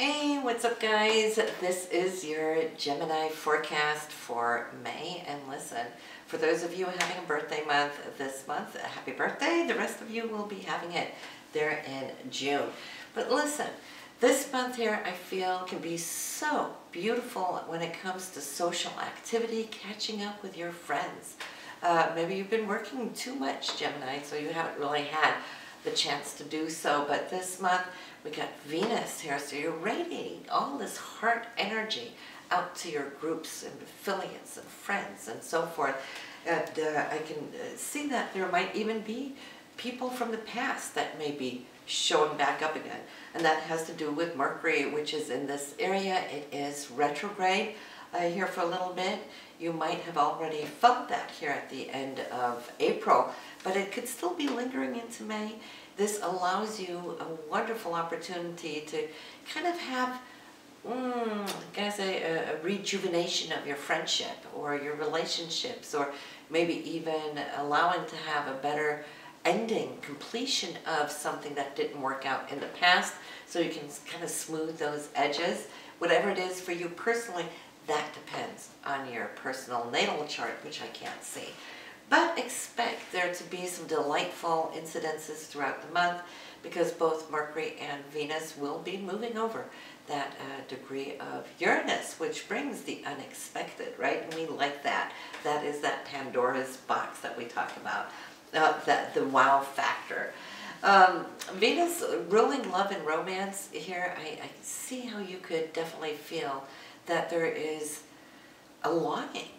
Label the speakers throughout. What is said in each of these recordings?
Speaker 1: Hey, what's up guys? This is your Gemini forecast for May. And listen, for those of you having a birthday month this month, happy birthday. The rest of you will be having it there in June. But listen, this month here I feel can be so beautiful when it comes to social activity, catching up with your friends. Maybe you've been working too much, Gemini, so you haven't really had the chance to do so, but this month we got Venus here, so you're radiating all this heart energy out to your groups and affiliates and friends and so forth. And I can see that there might even be people from the past that may be showing back up again, and that has to do with Mercury, which is in this area. It is retrograde here for a little bit. You might have already felt that here at the end of April, but it could still be lingering into May. This allows you a wonderful opportunity to kind of have, a rejuvenation of your friendship or your relationships, or maybe even allowing to have a better ending, completion of something that didn't work out in the past, so you can kind of smooth those edges. Whatever it is for you personally, that depends on your personal natal chart, which I can't see. But expect there to be some delightful incidences throughout the month, because both Mercury and Venus will be moving over that degree of Uranus, which brings the unexpected, right? And we like that. That is that Pandora's box that we talk about, the wow factor. Venus ruling love and romance here, I see how you could definitely feel that there is a longing,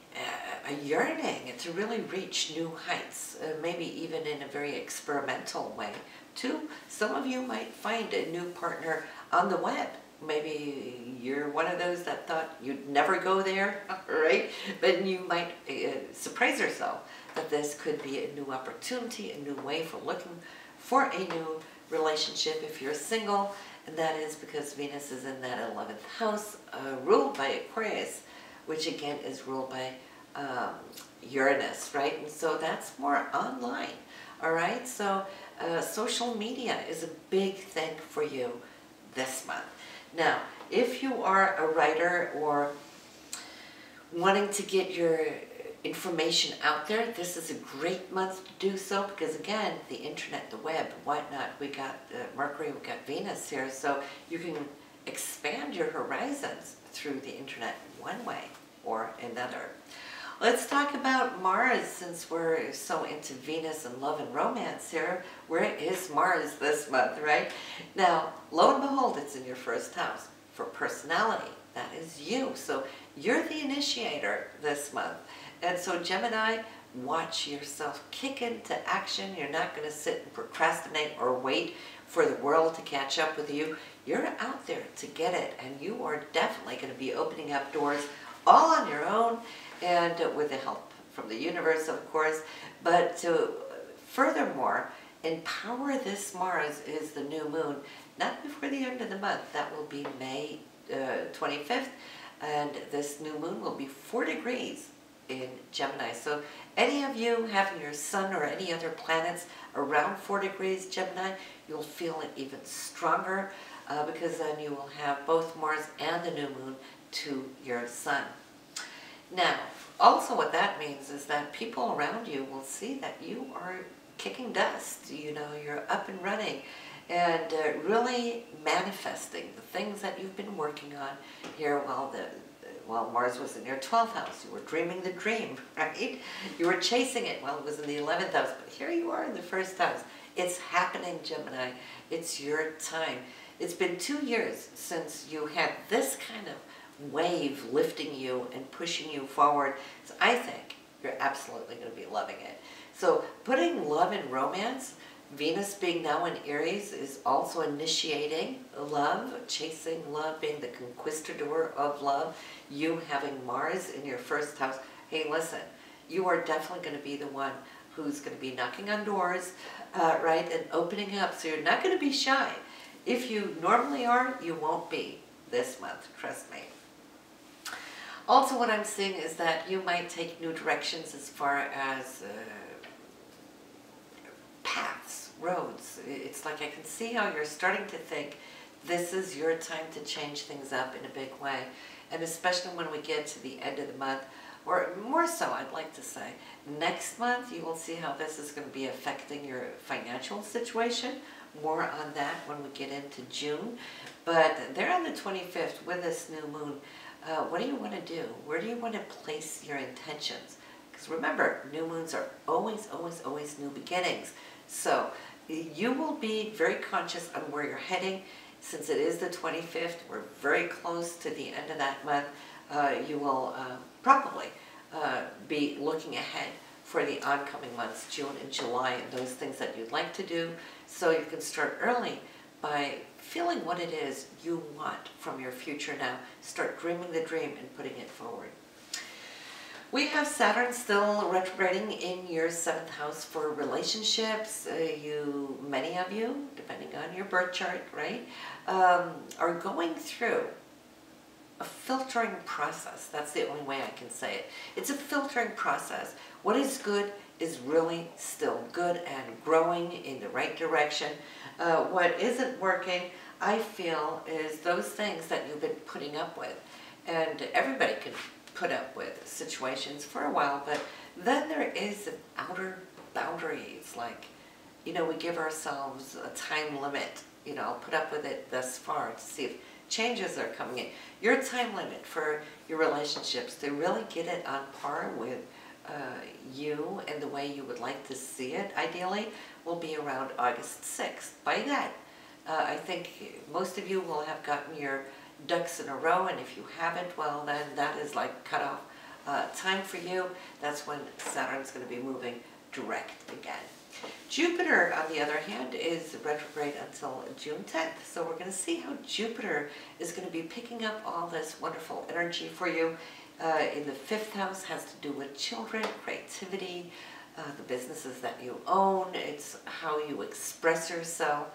Speaker 1: a yearning to really reach new heights, maybe even in a very experimental way. Too, some of you might find a new partner on the web. Maybe you're one of those that thought you'd never go there, right? But you might surprise yourself that this could be a new opportunity, a new way for looking for a new relationship if you're single. And that is because Venus is in that 11th house, ruled by Aquarius, which again is ruled by Uranus, right? And so that's more online, all right? So social media is a big thing for you this month. Now, if you are a writer or wanting to get your information out there, this is a great month to do so, because again, the internet, the web, whatnot, we got Mercury, we got Venus here, so you can expand your horizons through the internet one way or another. Let's talk about Mars, since we're so into Venus and love and romance here. Where is Mars this month, right? Now, lo and behold, it's in your first house for personality. That is you. So you're the initiator this month. And so Gemini, watch yourself kick into action. You're not going to sit and procrastinate or wait for the world to catch up with you. You're out there to get it, and you are definitely going to be opening up doors all on your own, and with the help from the universe, of course. But to furthermore empower this Mars is the new moon, not before the end of the month. That will be May 25th, and this new moon will be 4 degrees in Gemini. So any of you having your sun or any other planets around 4 degrees Gemini, you'll feel it even stronger, because then you will have both Mars and the new moon to your sun. Now, also what that means is that people around you will see that you are kicking dust, you know, you're up and running, and really manifesting the things that you've been working on here while Mars was in your 12th house. You were dreaming the dream, right? You were chasing it while it was in the 11th house, but here you are in the first house. It's happening, Gemini. It's your time. It's been 2 years since you had this kind of wave lifting you and pushing you forward. So I think you're absolutely going to be loving it. So putting love and romance, Venus being now in Aries, is also initiating love, chasing love, being the conquistador of love. You having Mars in your first house. Hey, listen, you are definitely going to be the one who's going to be knocking on doors, right, and opening up. So you're not going to be shy. If you normally are, you won't be this month, trust me. Also, what I'm seeing is that you might take new directions as far as paths, roads. It's like I can see how you're starting to think this is your time to change things up in a big way. And especially when we get to the end of the month, or more so, I'd like to say, next month you will see how this is going to be affecting your financial situation. More on that when we get into June. But there on the 25th with this new moon, what do you want to do? Where do you want to place your intentions? Because remember, new moons are always, always, always new beginnings. So you will be very conscious on where you're heading. Since it is the 25th, we're very close to the end of that month. You will probably be looking ahead for the oncoming months, June and July, and those things that you'd like to do. So you can start early by feeling what it is you want from your future now. Start dreaming the dream and putting it forward. We have Saturn still retrograding in your 7th house for relationships. Many of you, depending on your birth chart, right, are going through a filtering process. That's the only way I can say it. It's a filtering process. What is good is really still good and growing in the right direction. What isn't working, I feel, is those things that you've been putting up with. And everybody can put up with situations for a while, but then there is an outer boundary. It's like, we give ourselves a time limit. I'll put up with it thus far to see if changes are coming in. Your time limit for your relationships to really get it on par with you and the way you would like to see it, ideally, will be around August 6th. By that, I think most of you will have gotten your ducks in a row, and if you haven't, well, then that is like cut off time for you. That's when Saturn's going to be moving direct again. Jupiter, on the other hand, is retrograde until June 10th. So we're going to see how Jupiter is going to be picking up all this wonderful energy for you. In the 5th house, has to do with children, creativity, the businesses that you own. It's how you express yourself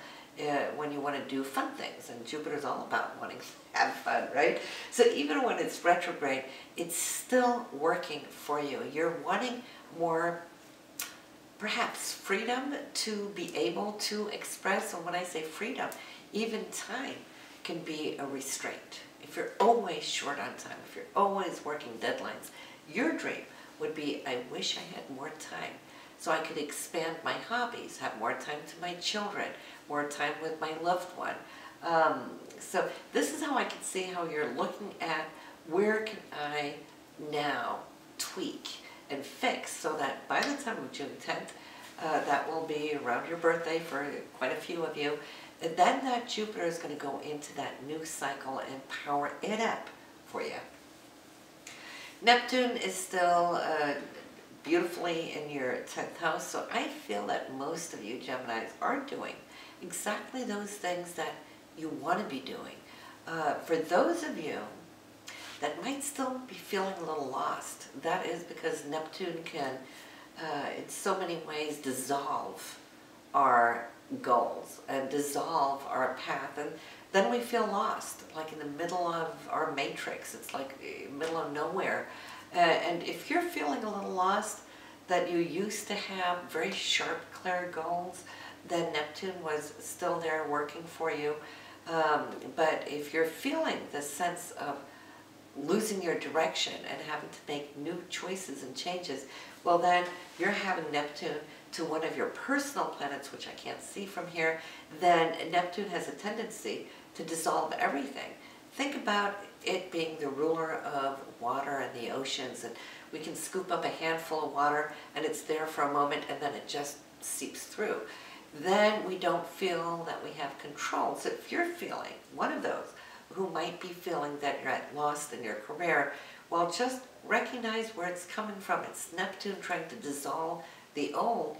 Speaker 1: when you want to do fun things. And Jupiter's all about wanting to have fun, right? So even when it's retrograde, it's still working for you. You're wanting more, perhaps, freedom to be able to express. And when I say freedom, even time can be a restraint. If you're always short on time, if you're always working deadlines, your dream would be, I wish I had more time so I could expand my hobbies, have more time to my children, more time with my loved one. So this is how I can see how you're looking at where can I now tweak and fix so that by the time of June 10th, that will be around your birthday for quite a few of you, and then that Jupiter is going to go into that new cycle and power it up for you. Neptune is still beautifully in your 10th house, so I feel that most of you Geminis are doing exactly those things that you want to be doing. For those of you that might still be feeling a little lost, that is because Neptune can, in so many ways, dissolve our goals and dissolve our path, and then we feel lost, like in the middle of our matrix. It's like middle of nowhere. And if you're feeling a little lost, that you used to have very sharp, clear goals, then Neptune was still there working for you. But if you're feeling the sense of losing your direction and having to make new choices and changes, well, then you're having Neptune to one of your personal planets, which I can't see from here. Then Neptune has a tendency to dissolve everything. Think about it being the ruler of water and the oceans, and we can scoop up a handful of water and it's there for a moment and then it just seeps through. Then we don't feel that we have control. So if you're feeling one of those who might be feeling that you're at lost in your career, well, just recognize where it's coming from. It's Neptune trying to dissolve the old,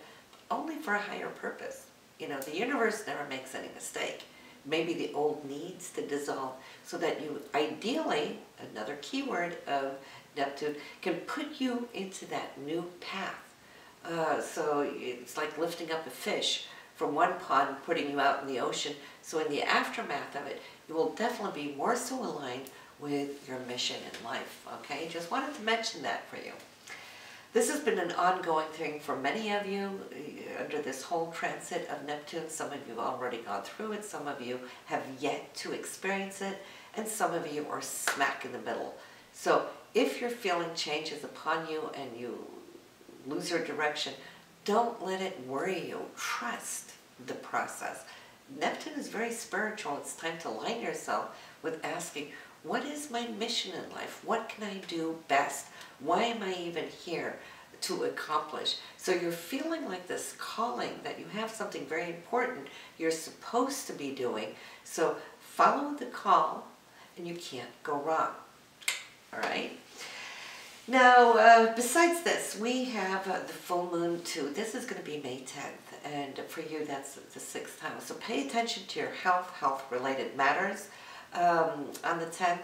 Speaker 1: only for a higher purpose. The universe never makes any mistake. Maybe the old needs to dissolve so that you, ideally, another keyword of Neptune, can put you into that new path. So it's like lifting up a fish from one pond, putting you out in the ocean. So in the aftermath of it, you will definitely be more so aligned with your mission in life, okay? Just wanted to mention that for you. This has been an ongoing thing for many of you under this whole transit of Neptune. Some of you have already gone through it, some of you have yet to experience it, and some of you are smack in the middle. So if you're feeling changes upon you and you lose your direction, don't let it worry you. Trust the process. Neptune is very spiritual. It's time to align yourself with asking, what is my mission in life? What can I do best? Why am I even here to accomplish? So you're feeling like this calling that you have something very important you're supposed to be doing. So follow the call and you can't go wrong. All right? Now, besides this, we have the full moon too. This is going to be May 10th, and for you, that's the 6th house. So pay attention to your health-related matters. On the 10th,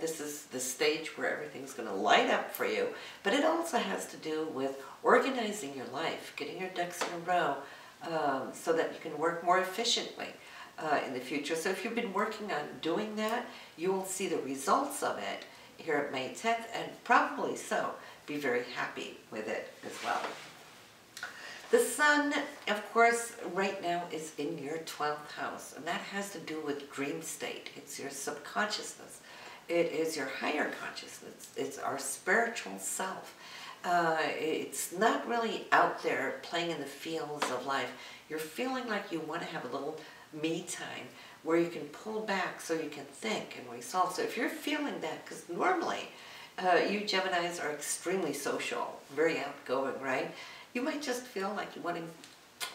Speaker 1: this is the stage where everything's going to light up for you, but it also has to do with organizing your life, getting your ducks in a row, so that you can work more efficiently in the future. So if you've been working on doing that, you will see the results of it here at May 10th, and probably so be very happy with it as well. The sun, of course, right now is in your 12th house, and that has to do with dream state. It's your subconsciousness. It is your higher consciousness. It's our spiritual self. It's not really out there playing in the fields of life. You're feeling like you want to have a little me time where you can pull back so you can think and resolve. So if you're feeling that, because normally you Geminis are extremely social, very outgoing, right? You might just feel like you want to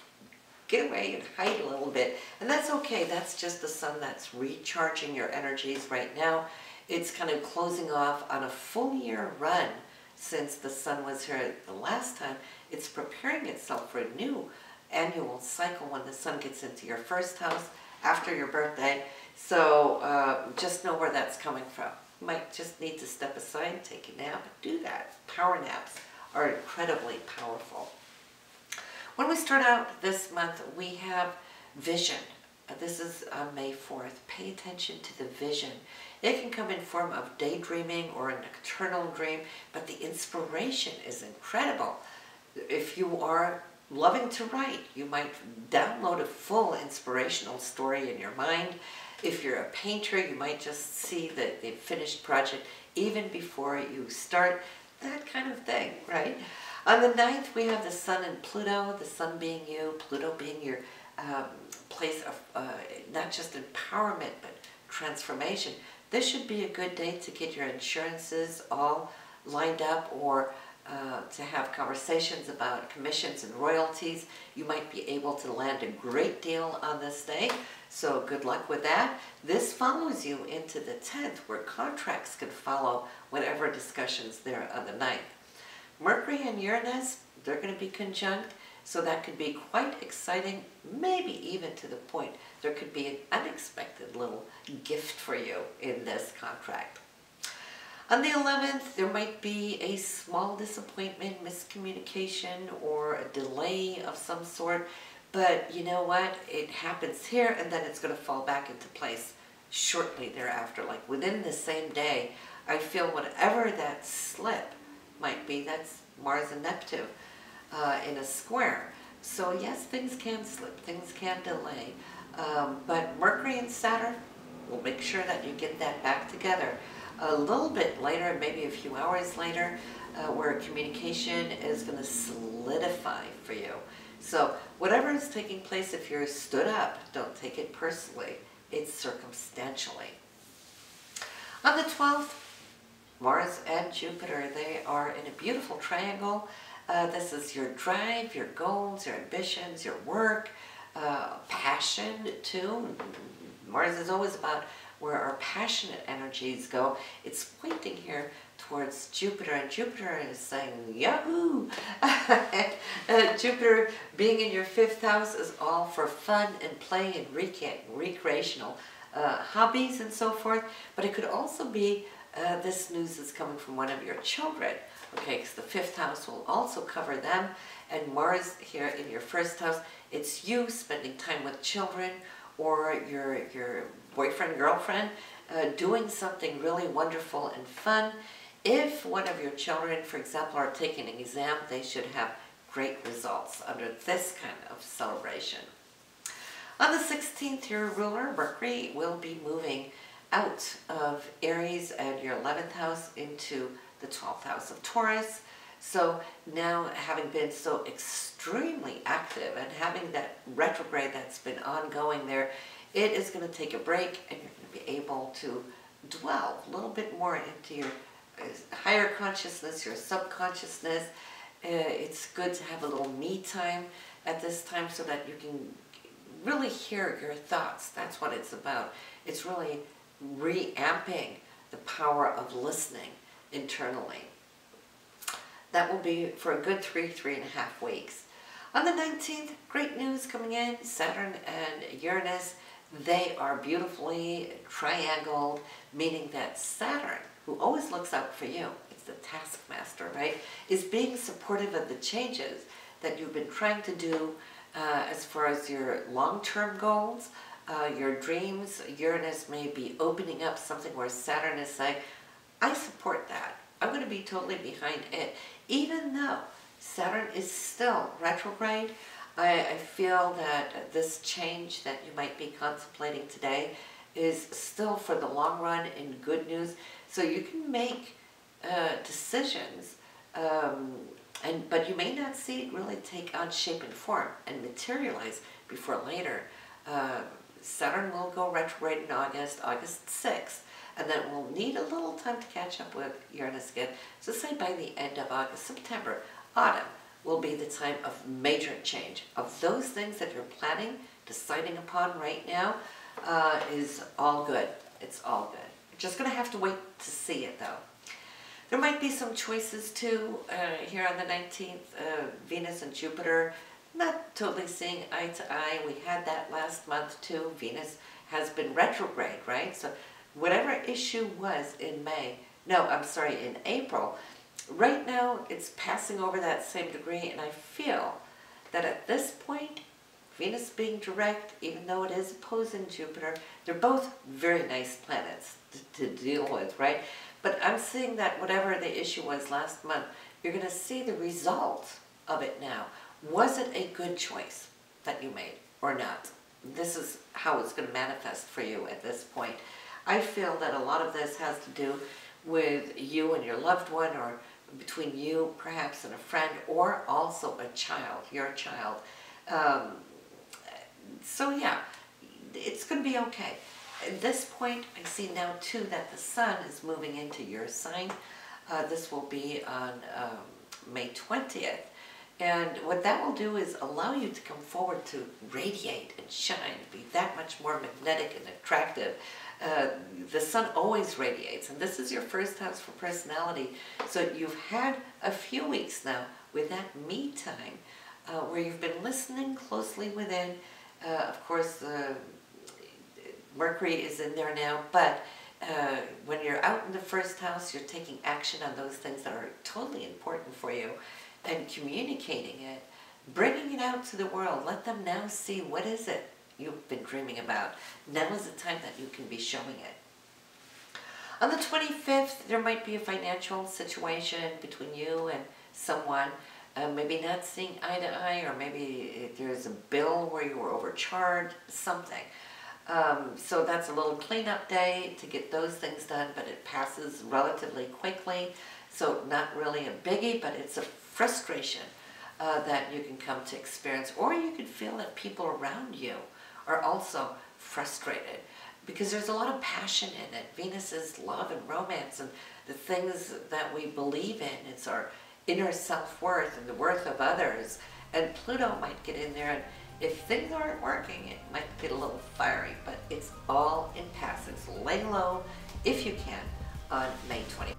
Speaker 1: get away and hide a little bit. And that's okay. That's just the sun that's recharging your energies right now. It's kind of closing off on a full year run since the sun was here the last time. It's preparing itself for a new annual cycle when the sun gets into your first house after your birthday. So just know where that's coming from. You might just need to step aside, take a nap, do that. Power naps are incredibly powerful. When we start out this month, we have vision. This is on May 4th. Pay attention to the vision. It can come in form of daydreaming or a nocturnal dream, but the inspiration is incredible. If you are loving to write, you might download a full inspirational story in your mind. If you're a painter, you might just see the finished project even before you start. That kind of thing, right? On the 9th, we have the sun and Pluto, the sun being you, Pluto being your place of not just empowerment, but transformation. This should be a good day to get your insurances all lined up, or to have conversations about commissions and royalties. You might be able to land a great deal on this day, so good luck with that. This follows you into the 10th, where contracts can follow whatever discussions there on the 9th. Mercury and Uranus, they're going to be conjunct, so that could be quite exciting, maybe even to the point there could be an unexpected little gift for you in this contract. On the 11th, there might be a small disappointment, miscommunication, or a delay of some sort, but you know what? It happens here, and then it's going to fall back into place shortly thereafter, like within the same day. I feel whatever that slip might be, that's Mars and Neptune in a square. So yes, things can slip, things can delay, but Mercury and Saturn will make sure that you get that back together. A little bit later, maybe a few hours later, where communication is going to solidify for you. So whatever is taking place, if you're stood up, don't take it personally. It's circumstantially. On the 12th, Mars and Jupiter, they are in a beautiful triangle. This is your drive, your goals, your ambitions, your work, passion too. Mars is always about where our passionate energies go. It's pointing here towards Jupiter, and Jupiter is saying, yahoo! Jupiter being in your 5th house is all for fun and play and recreational hobbies and so forth, but it could also be this news is coming from one of your children, okay, because the 5th house will also cover them, and Mars here in your 1st house, it's you spending time with children, or your boyfriend, girlfriend, doing something really wonderful and fun. If one of your children, for example, are taking an exam, they should have great results under this kind of celebration. On the 16th, your ruler, Mercury, will be moving out of Aries and your 11th house into the 12th house of Taurus. So now, having been so extremely active and having that retrograde that's been ongoing there, it is going to take a break, and you're going to be able to dwell a little bit more into your higher consciousness, your subconsciousness. It's good to have a little me time at this time so that you can really hear your thoughts. That's what it's about. It's really reamping the power of listening internally. That will be for a good 3.5 weeks. On the 19th, great news coming in. Saturn and Uranus, they are beautifully triangled, meaning that Saturn, who always looks out for you, it's the taskmaster, right, is being supportive of the changes that you've been trying to do as far as your long-term goals, your dreams. Uranus may be opening up something where Saturn is saying, I support that. I'm going to be totally behind it. Even though Saturn is still retrograde, I feel that this change that you might be contemplating today is still for the long run and good news. So you can make decisions, but you may not see it really take on shape and form and materialize before later. Saturn will go retrograde in August 6th. And then we'll need a little time to catch up with Uranus again. So say by the end of August, September, autumn will be the time of major change. Of those things that you're planning, deciding upon right now, is all good. It's all good. You're just going to have to wait to see it, though. There might be some choices, too, here on the 19th. Venus and Jupiter, not totally seeing eye to eye. We had that last month, too. Venus has been retrograde, right? So whatever issue was in in April, right now it's passing over that same degree, and I feel that at this point, Venus being direct, even though it is opposing Jupiter, they're both very nice planets to deal with, right? But I'm seeing that whatever the issue was last month, you're going to see the result of it now. Was it a good choice that you made or not? This is how it's going to manifest for you at this point. I feel that a lot of this has to do with you and your loved one, or between you perhaps and a friend, or also a child, your child. So yeah, it's going to be okay. At this point, I see now too that the sun is moving into your sign. This will be on May 20th. And what that will do is allow you to come forward to radiate and shine, be that much more magnetic and attractive. The sun always radiates, and this is your first house for personality. So you've had a few weeks now with that me time where you've been listening closely within. Of course, Mercury is in there now, but when you're out in the first house, you're taking action on those things that are totally important for you and communicating it, bringing it out to the world. Let them now see what is it you've been dreaming about. Now is the time that you can be showing it. On the 25th, there might be a financial situation between you and someone, maybe not seeing eye to eye, or maybe there's a bill where you were overcharged, something. So that's a little cleanup day to get those things done, but it passes relatively quickly. So not really a biggie, but it's a frustration that you can come to experience, or you could feel that people around you are also frustrated because there's a lot of passion in it. Venus is love and romance and the things that we believe in. It's our inner self-worth and the worth of others. And Pluto might get in there, and if things aren't working, it might get a little fiery, but it's all in passing. So lay low if you can on May 20th.